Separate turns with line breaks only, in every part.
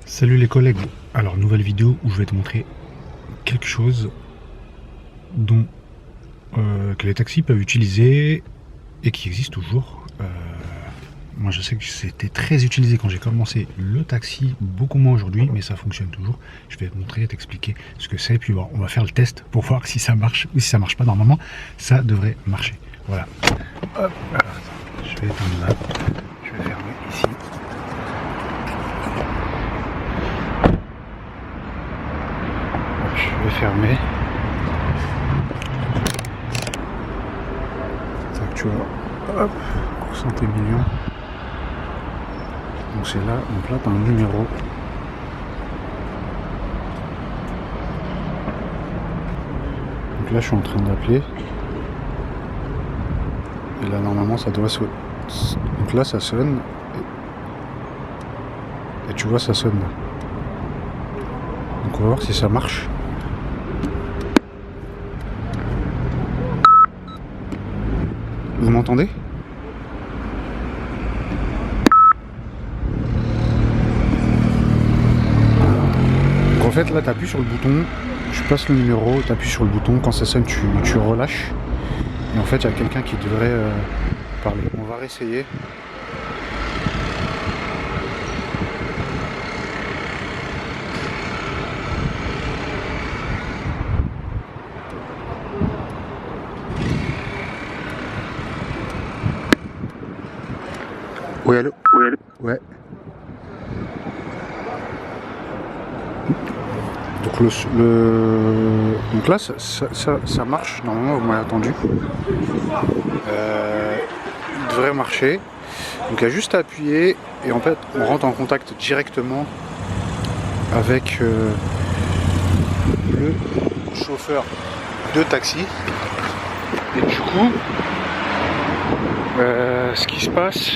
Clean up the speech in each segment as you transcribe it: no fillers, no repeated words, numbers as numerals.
Salut les collègues, alors nouvelle vidéo où je vais te montrer quelque chose dont que les taxis peuvent utiliser et qui existe toujours. Moi je sais que c'était très utilisé quand j'ai commencé le taxi, beaucoup moins aujourd'hui, mais ça fonctionne toujours. Je vais te montrer, t'expliquer ce que c'est, puis on va faire le test pour voir si ça marche ou si ça marche pas. Normalement ça devrait marcher. Voilà. Hop, alors, je vais éteindre là, je vais fermer ici. Je vais fermer. Tac, tu vois, hop, Santé Million. Donc c'est là, donc là t'as un numéro. Donc là je suis en train d'appeler. Et là normalement ça doit sonner. Donc là ça sonne. Et tu vois ça sonne. Donc on va voir si ça marche. Vous m'entendez? Donc en fait là tu appuies sur le bouton, tu passes le numéro, tu appuies sur le bouton, quand ça sonne tu relâches. Et en fait il y a quelqu'un qui devrait parler. On va réessayer. Oui, allô? Oui, allô? Ouais. Donc là, ça marche. Normalement, vous m'avez attendu. Il devrait marcher. Donc il y a juste à appuyer et en fait, on rentre en contact directement avec le chauffeur de taxi. Et du coup, ce qui se passe,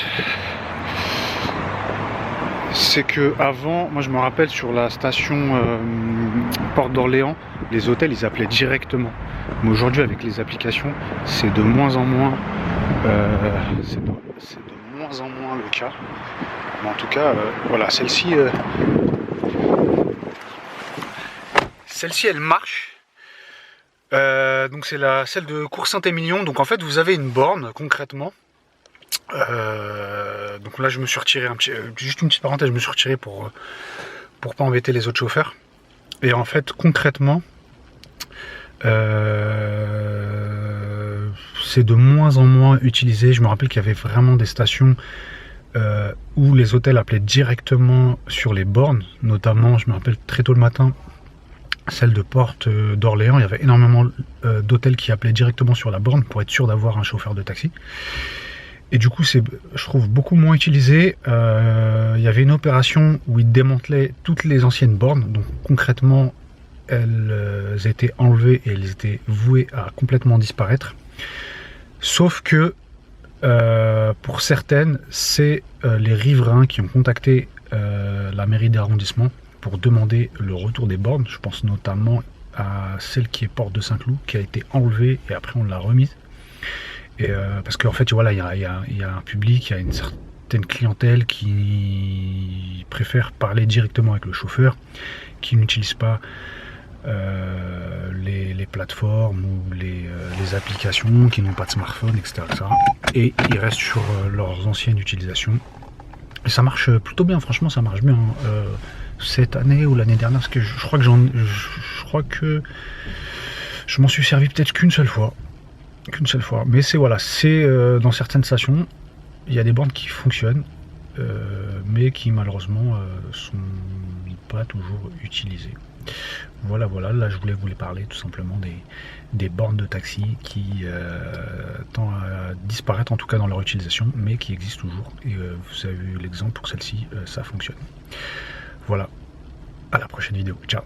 c'est que avant, moi je me rappelle sur la station Porte d'Orléans, les hôtels ils appelaient directement. Mais aujourd'hui avec les applications, c'est de moins en moins, le cas. Mais en tout cas, voilà, celle-ci, elle marche. Donc c'est celle de Cours-Saint-Émilion. Donc en fait vous avez une borne concrètement. Donc là je me suis retiré juste une petite parenthèse, je me suis retiré pour pas embêter les autres chauffeurs. Et en fait concrètement c'est de moins en moins utilisé. Je me rappelle qu'il y avait vraiment des stations où les hôtels appelaient directement sur les bornes, notamment je me rappelle très tôt le matin, celle de Porte d'Orléans, il y avait énormément d'hôtels qui appelaient directement sur la borne pour être sûr d'avoir un chauffeur de taxi. Et du coup, c'est, je trouve, beaucoup moins utilisé. Il y avait une opération où ils démantelaient toutes les anciennes bornes. Donc concrètement, elles étaient enlevées et elles étaient vouées à complètement disparaître. Sauf que pour certaines, c'est les riverains qui ont contacté la mairie d'arrondissement pour demander le retour des bornes. Je pense notamment à celle qui est Porte de Saint-Cloud, qui a été enlevée et après on l'a remise. Et parce qu'en fait, voilà, il y a un public, il y a une certaine clientèle qui préfère parler directement avec le chauffeur, qui n'utilise pas les plateformes ou les applications, qui n'ont pas de smartphone, etc. Et ils restent sur leurs anciennes utilisations. Et ça marche plutôt bien, franchement, ça marche bien. Cette année ou l'année dernière, parce que je crois que je m'en suis servi peut-être qu'une seule fois. Mais c'est voilà, c'est dans certaines stations, il y a des bornes qui fonctionnent, mais qui malheureusement sont pas toujours utilisées. Voilà, là je voulais vous les parler tout simplement des bornes de taxi qui tendent à disparaître, en tout cas dans leur utilisation, mais qui existent toujours. Et vous avez eu l'exemple pour celle-ci, ça fonctionne. Voilà, à la prochaine vidéo, ciao.